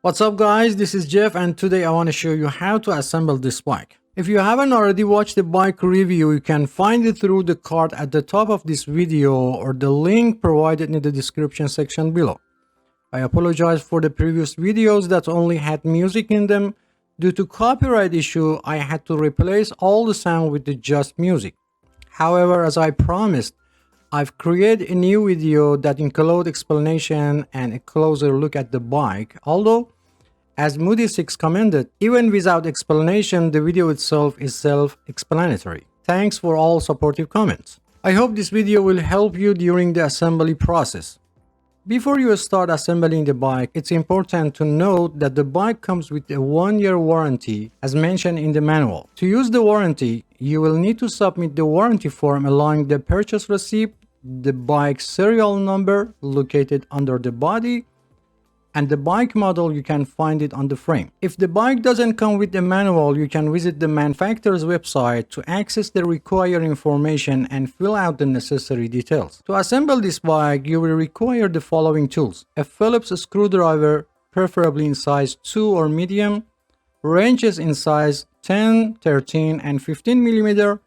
What's up guys, this is Jeff and today I want to show you how to assemble this bike. If you haven't already watched the bike review, you can find it through the card at the top of this video or the link provided in the description section below. I apologize for the previous videos that only had music in them. Due to copyright issue, I had to replace all the sound with the just music. However, as I promised, I've created a new video that includes explanation and a closer look at the bike, although, as Moody 6 commented, even without explanation, the video itself is self-explanatory. Thanks for all supportive comments. I hope this video will help you during the assembly process. Before you start assembling the bike, it's important to note that the bike comes with a 1-year warranty as mentioned in the manual. To use the warranty, you will need to submit the warranty form along the purchase receipt, the bike serial number located under the body, and the bike model. You can find it on the frame. If the bike doesn't come with the manual, you can visit the manufacturer's website to access the required information and fill out the necessary details. To assemble this bike, you will require the following tools: a Phillips screwdriver, preferably in size 2 or medium, wrenches in size 10, 13, and 15 mm,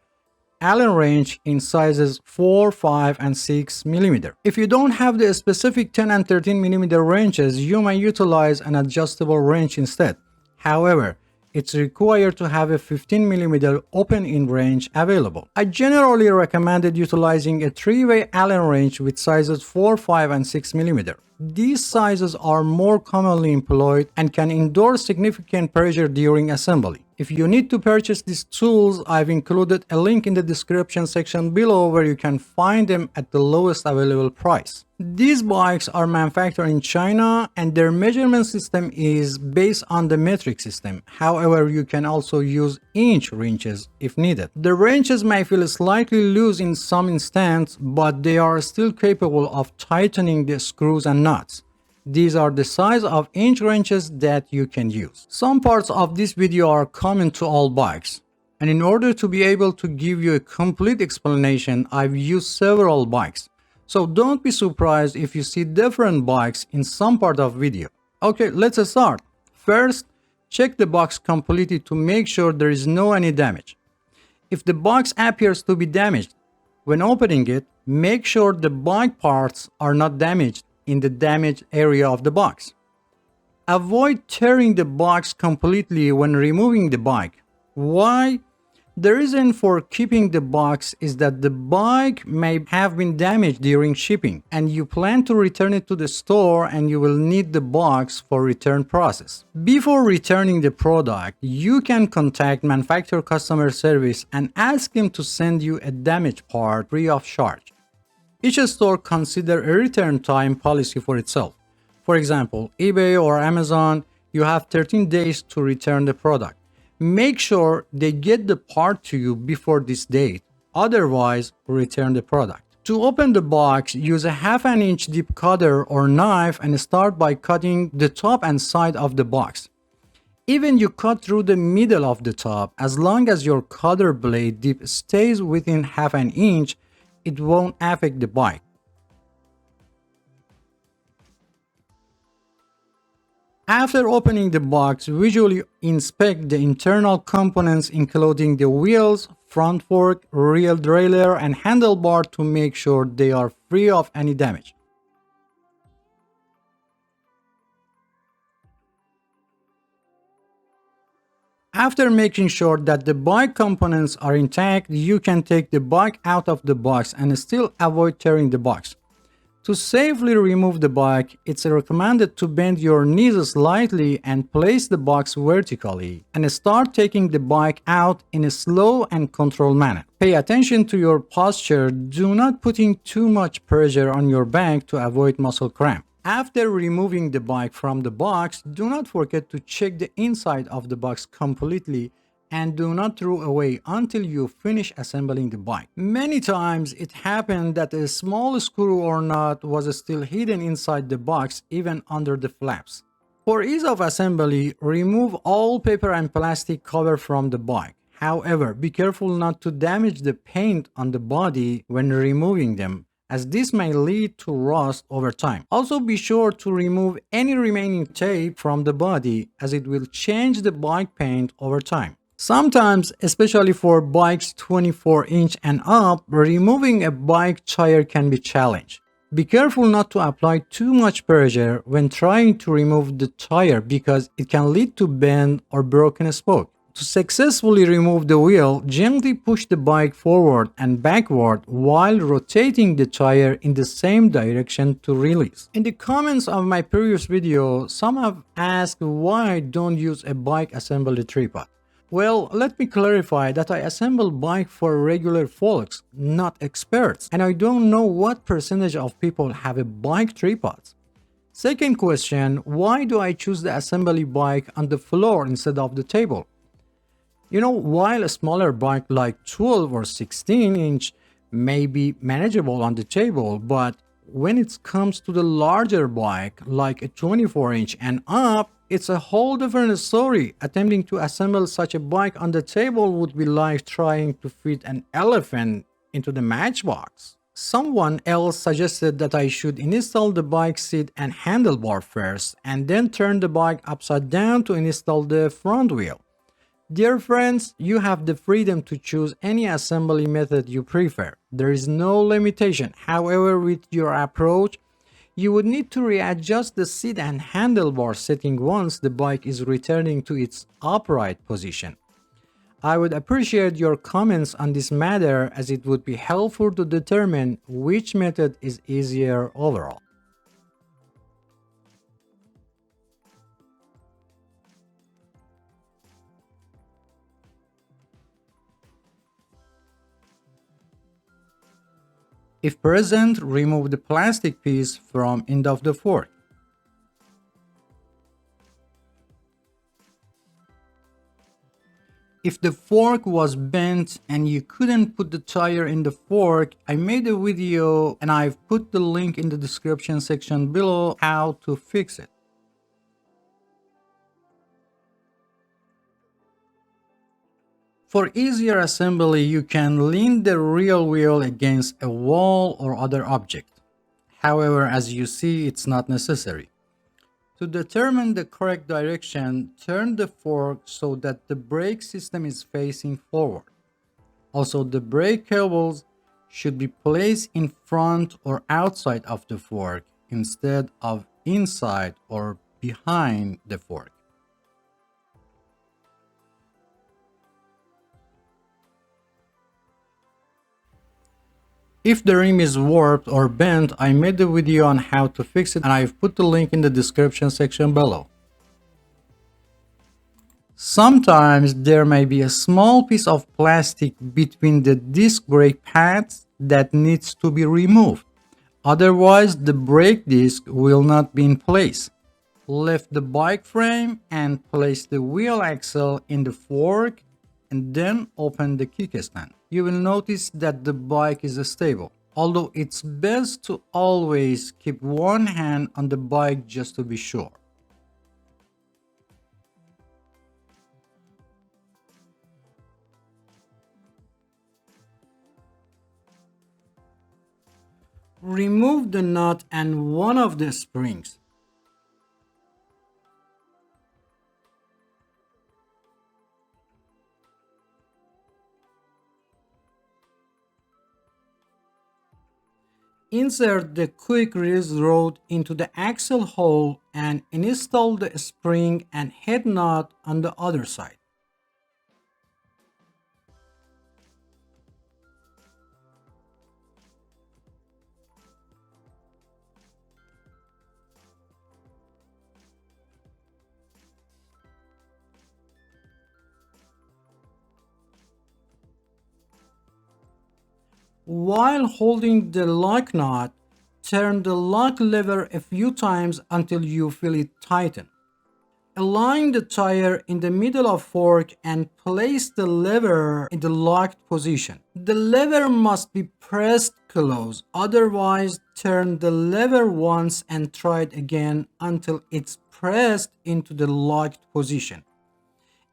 Allen wrench in sizes 4, 5, and 6 mm. If you don't have the specific 10 and 13 mm wrenches, you may utilize an adjustable wrench instead. However, it's required to have a 15 mm open-end wrench available. I generally recommended utilizing a 3-way Allen wrench with sizes 4, 5, and 6 mm. These sizes are more commonly employed and can endure significant pressure during assembly. If you need to purchase these tools, I've included a link in the description section below where you can find them at the lowest available price. These bikes are manufactured in China and their measurement system is based on the metric system. However, you can also use inch wrenches if needed. The wrenches may feel slightly loose in some instances, but they are still capable of tightening the screws and nuts. These are the size of inch wrenches that you can use. Some parts of this video are common to all bikes, and in order to be able to give you a complete explanation, I've used several bikes. So don't be surprised if you see different bikes in some part of video. Okay, let's start. First, check the box completely to make sure there is no any damage. If the box appears to be damaged, when opening it, make sure the bike parts are not damaged in the damaged area of the box. Avoid tearing the box completely when removing the bike. Why? The reason for keeping the box is that the bike may have been damaged during shipping and you plan to return it to the store and you will need the box for return process. Before returning the product, you can contact manufacturer customer service and ask them to send you a damaged part free of charge. Each store considers a return time policy for itself. For example, eBay or Amazon, you have 13 days to return the product. Make sure they get the part to you before this date, otherwise return the product. To open the box, use a 1/2 inch deep cutter or knife and start by cutting the top and side of the box. Even you cut through the middle of the top, as long as your cutter blade dip stays within 1/2 inch, it won't affect the bike. After opening the box, visually inspect the internal components including the wheels, front fork, rear derailleur, and handlebar to make sure they are free of any damage. After making sure that the bike components are intact, you can take the bike out of the box and still avoid tearing the box. To safely remove the bike, it's recommended to bend your knees slightly and place the box vertically and start taking the bike out in a slow and controlled manner. Pay attention to your posture. Do not put in too much pressure on your back to avoid muscle cramp. After removing the bike from the box, do not forget to check the inside of the box completely and do not throw away until you finish assembling the bike. Many times it happened that a small screw or nut was still hidden inside the box, even under the flaps. For ease of assembly, remove all paper and plastic cover from the bike. However, be careful not to damage the paint on the body when removing them, as this may lead to rust over time. Also, be sure to remove any remaining tape from the body, as it will change the bike paint over time. Sometimes, especially for bikes 24-inch and up, removing a bike tire can be challenging. Be careful not to apply too much pressure when trying to remove the tire, because it can lead to bend or broken spoke. To successfully remove the wheel, gently push the bike forward and backward while rotating the tire in the same direction to release. In the comments of my previous video, some have asked why I don't use a bike assembly tripod. Well, let me clarify that I assemble bike for regular folks, not experts, and I don't know what percentage of people have a bike tripods. Second question, why do I choose the assembly bike on the floor instead of the table? While a smaller bike like 12 or 16-inch may be manageable on the table, but when it comes to the larger bike like a 24-inch and up, it's a whole different story. Attempting to assemble such a bike on the table would be like trying to fit an elephant into the matchbox. Someone else suggested that I should install the bike seat and handlebar first, and then turn the bike upside down to install the front wheel. Dear friends, you have the freedom to choose any assembly method you prefer. There is no limitation. However, with your approach, you would need to readjust the seat and handlebar setting once the bike is returning to its upright position. I would appreciate your comments on this matter, as it would be helpful to determine which method is easier overall. If present, remove the plastic piece from end of the fork. If the fork was bent and you couldn't put the tire in the fork, I made a video and I've put the link in the description section below how to fix it. For easier assembly, you can lean the real wheel against a wall or other object. However, as you see, it's not necessary. To determine the correct direction, turn the fork so that the brake system is facing forward. Also, the brake cables should be placed in front or outside of the fork instead of inside or behind the fork. If the rim is warped or bent, I made a video on how to fix it and I've put the link in the description section below. Sometimes there may be a small piece of plastic between the disc brake pads that needs to be removed. Otherwise, the brake disc will not be in place. Lift the bike frame and place the wheel axle in the fork, and then open the kickstand. You will notice that the bike is stable, although it's best to always keep one hand on the bike just to be sure. Remove the nut and one of the springs. Insert the quick release rod into the axle hole and install the spring and head nut on the other side. While holding the lock nut, turn the lock lever a few times until you feel it tighten. Align the tire in the middle of fork and place the lever in the locked position. The lever must be pressed close, otherwise turn the lever once and try it again until it's pressed into the locked position.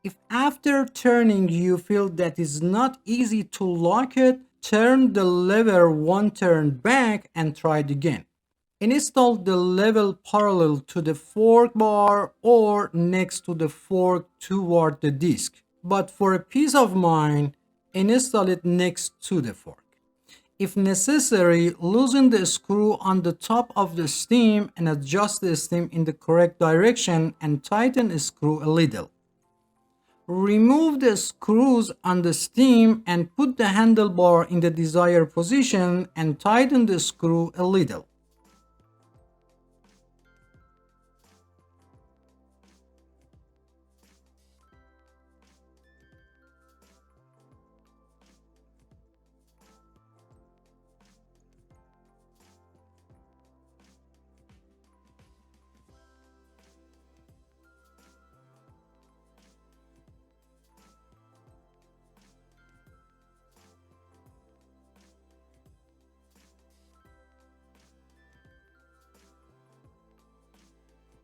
If after turning you feel that it's not easy to lock it, Turn the lever one turn back and try it again. Install the level parallel to the fork bar or next to the fork toward the disc. But for a peace of mind, install it next to the fork. If necessary, loosen the screw on the top of the stem and adjust the stem in the correct direction and tighten the screw a little. Remove the screws on the stem and put the handlebar in the desired position and tighten the screw a little.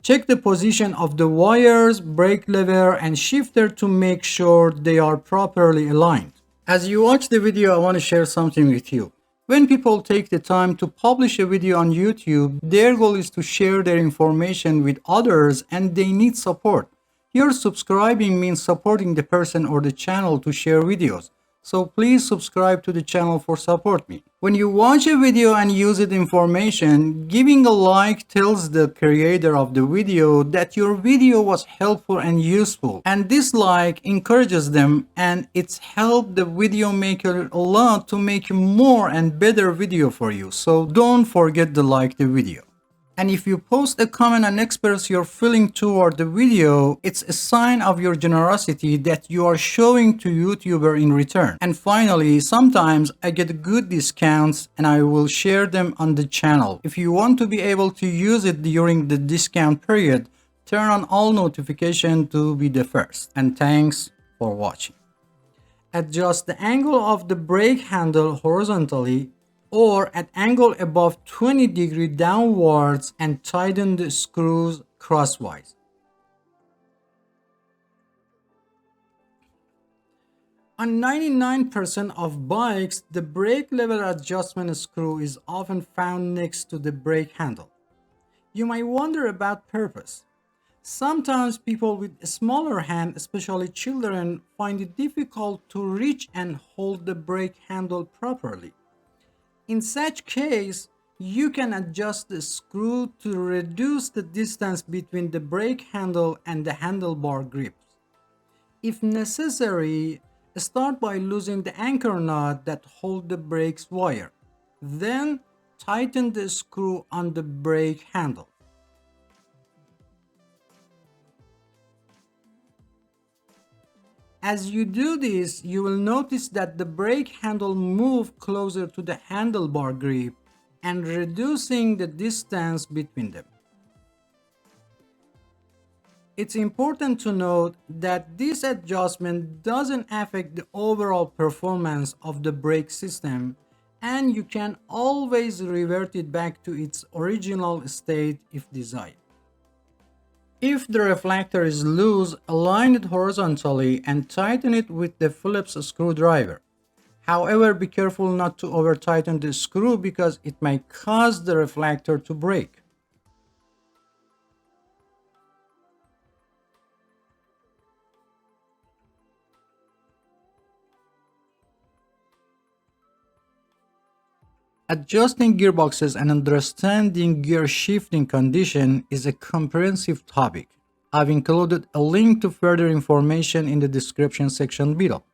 Check the position of the wires, brake lever, and shifter to make sure they are properly aligned. As you watch the video, I want to share something with you. When people take the time to publish a video on YouTube, their goal is to share their information with others and they need support. Your subscribing means supporting the person or the channel to share videos. So please subscribe to the channel for support me. When you watch a video and use it information, giving a like tells the creator of the video that your video was helpful and useful. And this like encourages them and it's helped the video maker a lot to make more and better video for you. So don't forget to like the video. And if you post a comment and express your feeling toward the video, it's a sign of your generosity that you are showing to YouTuber in return. And finally, sometimes I get good discounts and I will share them on the channel. If you want to be able to use it during the discount period, turn on all notifications to be the first. And thanks for watching. Adjust the angle of the brake handle horizontally or at angle above 20 degrees downwards and tighten the screws crosswise. On 99% of bikes, the brake lever adjustment screw is often found next to the brake handle. You might wonder about purpose. Sometimes people with a smaller hand, especially children, find it difficult to reach and hold the brake handle properly. In such case, you can adjust the screw to reduce the distance between the brake handle and the handlebar grips. If necessary, start by loosening the anchor nut that holds the brake's wire. Then, tighten the screw on the brake handle. As you do this, you will notice that the brake handle moves closer to the handlebar grip and reducing the distance between them. It's important to note that this adjustment doesn't affect the overall performance of the brake system, and you can always revert it back to its original state if desired. If the reflector is loose, align it horizontally and tighten it with the Phillips screwdriver. However, be careful not to over-tighten the screw because it may cause the reflector to break. Adjusting gearboxes and understanding gear shifting condition is a comprehensive topic. I've included a link to further information in the description section below.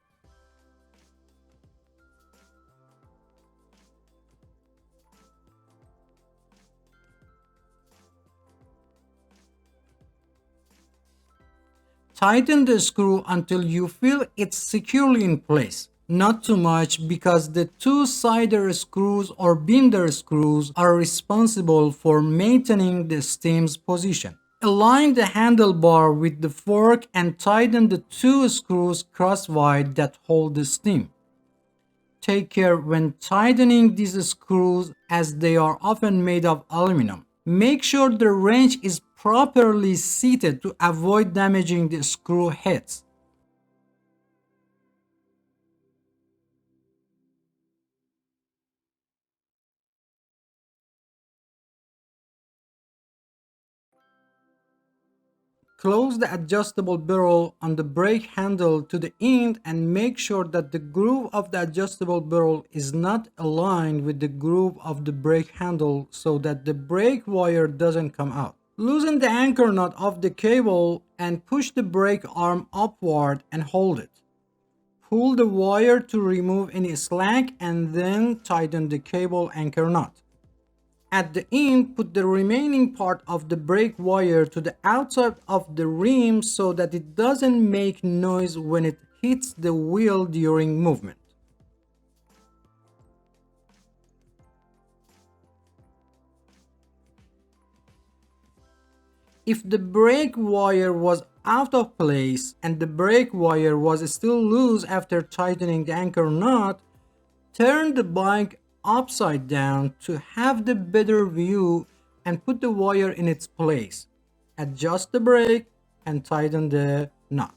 Tighten the screw until you feel it's securely in place. Not too much because the two-sider screws or binder screws are responsible for maintaining the stem's position. Align the handlebar with the fork and tighten the two screws crosswise that hold the stem. Take care when tightening these screws as they are often made of aluminum. Make sure the wrench is properly seated to avoid damaging the screw heads. close the adjustable barrel on the brake handle to the end and make sure that the groove of the adjustable barrel is not aligned with the groove of the brake handle so that the brake wire doesn't come out. Loosen the anchor nut of the cable and push the brake arm upward and hold it. Pull the wire to remove any slack and then tighten the cable anchor nut. At the end, put the remaining part of the brake wire to the outside of the rim so that it doesn't make noise when it hits the wheel during movement. If the brake wire was out of place and the brake wire was still loose after tightening the anchor nut, turn the bike upside down to have the better view and put the wire in its place. Adjust the brake and tighten the nut.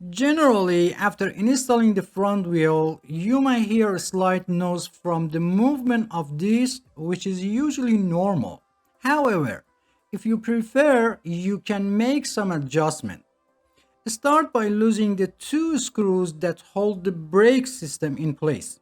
Generally, after installing the front wheel, you may hear a slight noise from the movement of disc, which is usually normal. However, if you prefer, you can make some adjustment. Start by loosening the two screws that hold the brake system in place.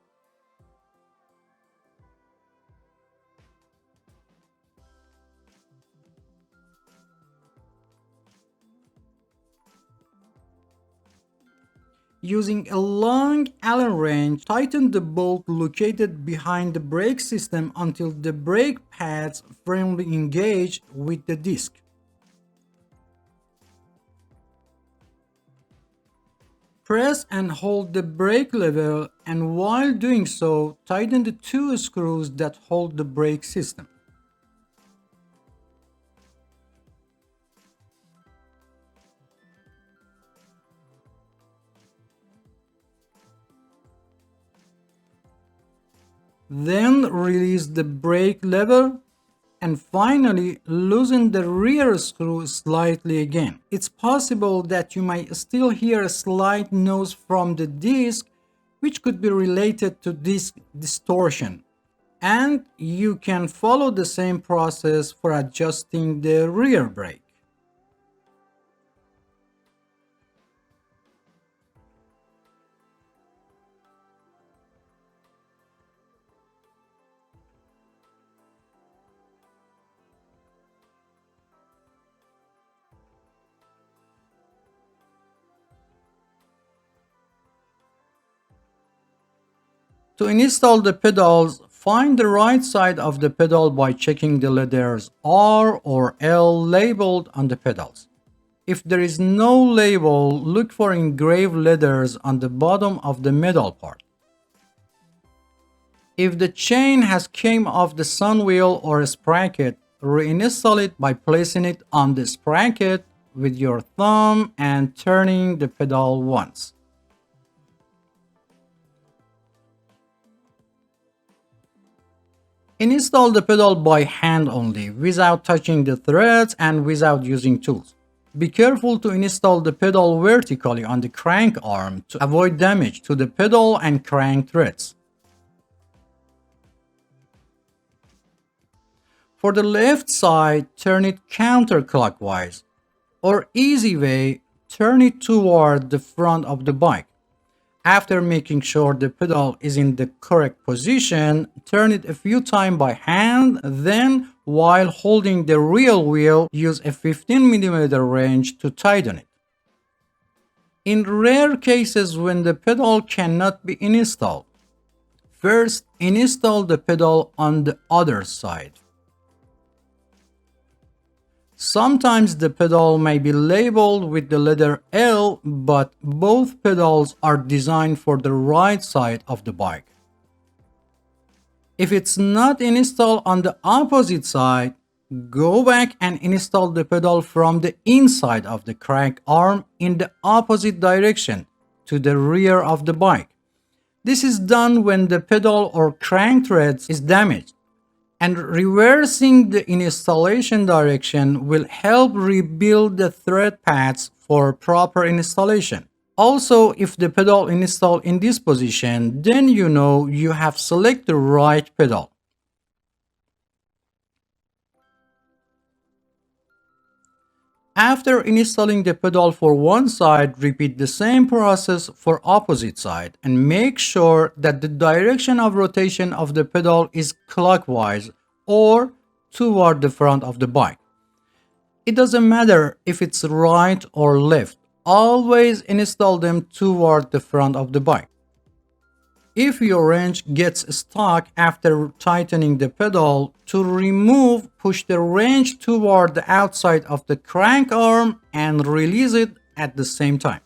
Using a long Allen wrench, tighten the bolt located behind the brake system until the brake pads firmly engage with the disc. Press and hold the brake lever, and while doing so, tighten the two screws that hold the brake system. Then release the brake lever and finally loosen the rear screw slightly again. It's possible that you might still hear a slight noise from the disc, which could be related to disc distortion. And you can follow the same process for adjusting the rear brake. To install the pedals, find the right side of the pedal by checking the letters R or L labeled on the pedals. If there is no label, look for engraved letters on the bottom of the metal part. If the chain has came off the sun wheel or sprocket, reinstall it by placing it on the sprocket with your thumb and turning the pedal once. Install the pedal by hand only, without touching the threads and without using tools. Be careful to install the pedal vertically on the crank arm to avoid damage to the pedal and crank threads. For the left side, turn it counterclockwise, or easy way, turn it toward the front of the bike. After making sure the pedal is in the correct position, turn it a few times by hand, then while holding the rear wheel, use a 15mm wrench to tighten it. In rare cases when the pedal cannot be installed, first install the pedal on the other side. Sometimes the pedal may be labeled with the letter L, but both pedals are designed for the right side of the bike. If it's not installed on the opposite side, go back and install the pedal from the inside of the crank arm in the opposite direction to the rear of the bike. This is done when the pedal or crank threads is damaged. And reversing the installation direction will help rebuild the thread pads for proper installation. Also, if the pedal installed in this position, then you know you have selected the right pedal. After installing the pedal for one side, repeat the same process for opposite side and make sure that the direction of rotation of the pedal is clockwise or toward the front of the bike. It doesn't matter if it's right or left, always install them toward the front of the bike. If your wrench gets stuck after tightening the pedal, to remove, push the wrench toward the outside of the crank arm and release it at the same time.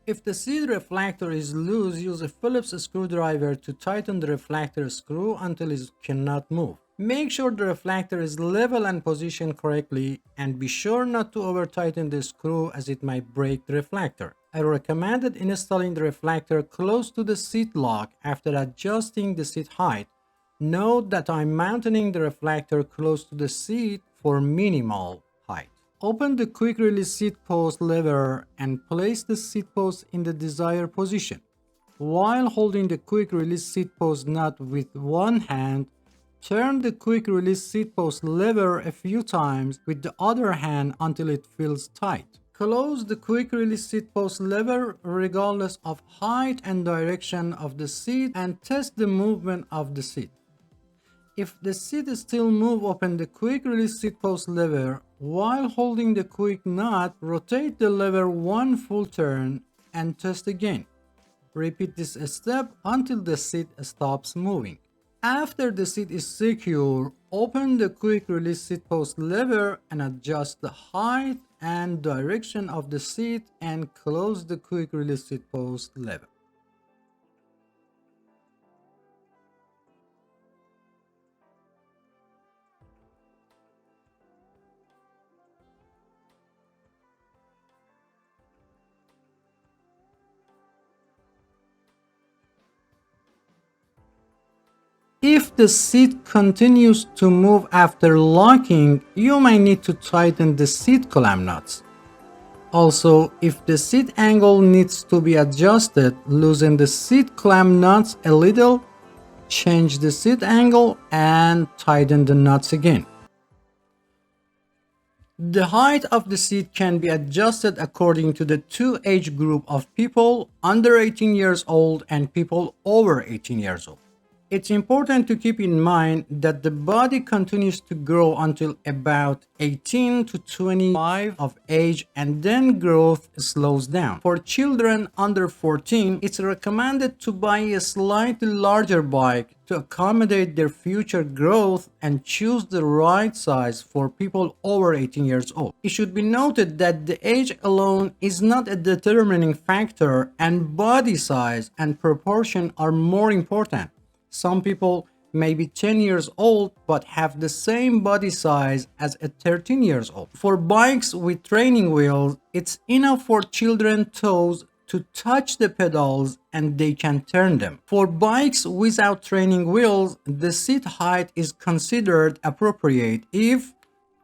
If the seat reflector is loose, use a Phillips screwdriver to tighten the reflector screw until it cannot move. Make sure the reflector is level and positioned correctly, and be sure not to over-tighten the screw as it might break the reflector. I recommended installing the reflector close to the seat lock after adjusting the seat height. Note that I'm mounting the reflector close to the seat for minimal height. Open the quick release seat post lever and place the seat post in the desired position. While holding the quick release seat post nut with one hand, turn the quick release seat post lever a few times with the other hand until it feels tight. Close the quick release seat post lever regardless of height and direction of the seat and test the movement of the seat. If the seat still moves, open the quick release seat post lever. While holding the quick nut, rotate the lever one full turn and test again. Repeat this step until the seat stops moving. After the seat is secure, open the quick release seat post lever and adjust the height and direction of the seat and close the quick release seat post lever. If the seat continues to move after locking, you may need to tighten the seat clamp nuts. Also, if the seat angle needs to be adjusted, loosen the seat clamp nuts a little, change the seat angle, and tighten the nuts again. The height of the seat can be adjusted according to the two age group of people under 18 years old and people over 18 years old. It's important to keep in mind that the body continues to grow until about 18 to 25 of age and then growth slows down. For children under 14, it's recommended to buy a slightly larger bike to accommodate their future growth and choose the right size for people over 18 years old. It should be noted that the age alone is not a determining factor and body size and proportion are more important. Some people may be 10 years old but have the same body size as a 13 years old. For bikes with training wheels, it's enough for children's toes to touch the pedals and they can turn them. For bikes without training wheels, the seat height is considered appropriate if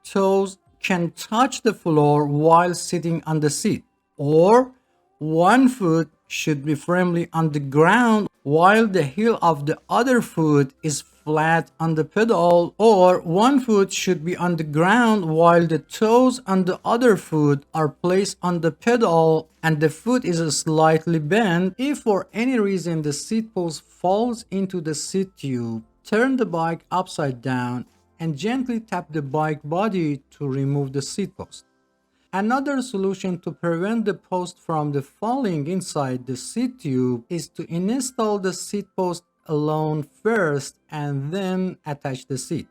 toes can touch the floor while sitting on the seat, or one foot should be firmly on the ground while the heel of the other foot is flat on the pedal, or one foot should be on the ground while the toes on the other foot are placed on the pedal and the foot is slightly bent. If for any reason the seat post falls into the seat tube, turn the bike upside down and gently tap the bike body to remove the seat post. Another solution to prevent the post from falling inside the seat tube is to install the seat post alone first and then attach the seat.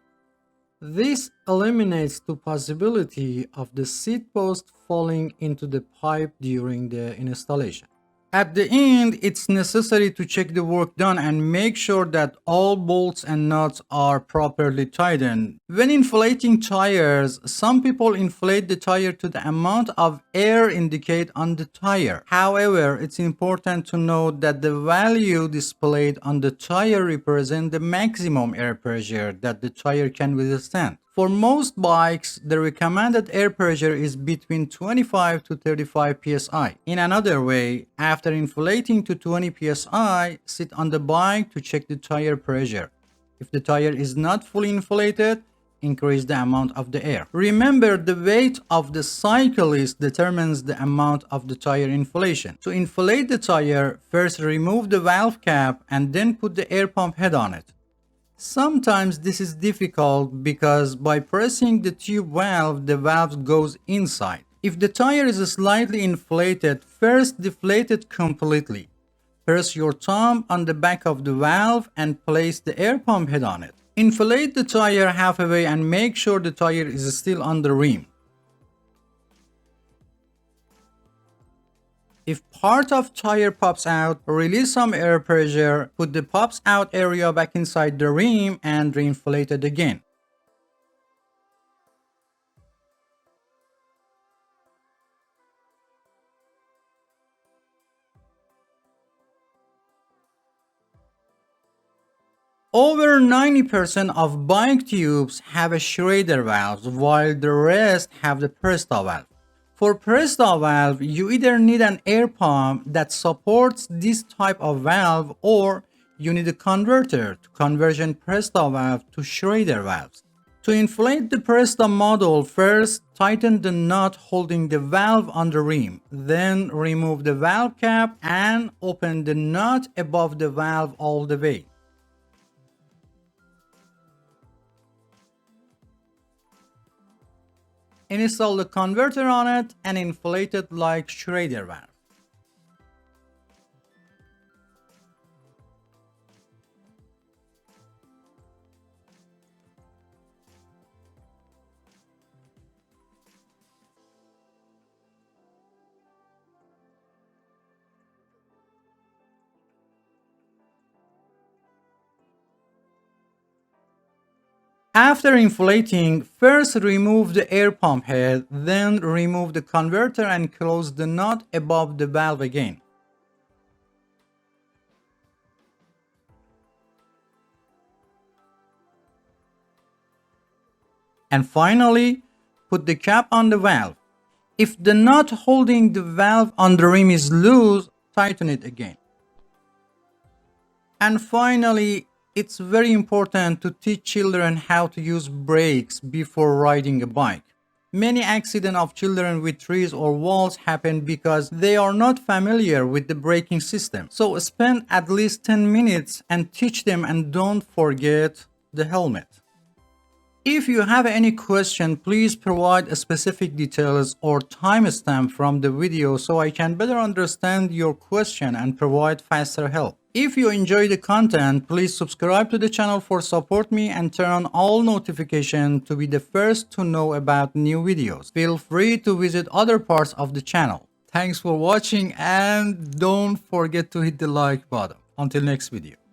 This eliminates the possibility of the seat post falling into the pipe during the installation. At the end, it's necessary to check the work done and make sure that all bolts and nuts are properly tightened. When inflating tires, some people inflate the tire to the amount of air indicated on the tire. However, it's important to note that the value displayed on the tire represents the maximum air pressure that the tire can withstand. For most bikes, the recommended air pressure is between 25 to 35 psi. In another way, after inflating to 20 psi, sit on the bike to check the tire pressure. If the tire is not fully inflated, increase the amount of the air. Remember, the weight of the cyclist determines the amount of the tire inflation. To inflate the tire, first remove the valve cap and then put the air pump head on it. Sometimes this is difficult because by pressing the tube valve, the valve goes inside. If the tire is slightly inflated, first deflate it completely. Press your thumb on the back of the valve and place the air pump head on it. Inflate the tire halfway and make sure the tire is still on the rim. If part of tire pops out, release some air pressure, put the pops out area back inside the rim and reinflate it again. Over 90% of bike tubes have a Schrader valve, while the rest have the Presta valve. For Presta valve, you either need an air pump that supports this type of valve or you need a converter to conversion Presta valve to Schrader valves. To inflate the Presta model, first tighten the nut holding the valve on the rim, then remove the valve cap and open the nut above the valve all the way. Install the converter on it and inflate it like Schrader valve. After inflating, first remove the air pump head, then remove the converter and close the nut above the valve again. And finally, put the cap on the valve. If the nut holding the valve on the rim is loose, tighten it again. And finally, it's very important to teach children how to use brakes before riding a bike. Many accidents of children with trees or walls happen because they are not familiar with the braking system. So spend at least 10 minutes and teach them, and don't forget the helmet. If you have any question, please provide specific details or timestamp from the video so I can better understand your question and provide faster help. If you enjoy the content, please subscribe to the channel for support me and turn on all notifications to be the first to know about new videos. Feel free to visit other parts of the channel. Thanks for watching and don't forget to hit the like button. Until next video.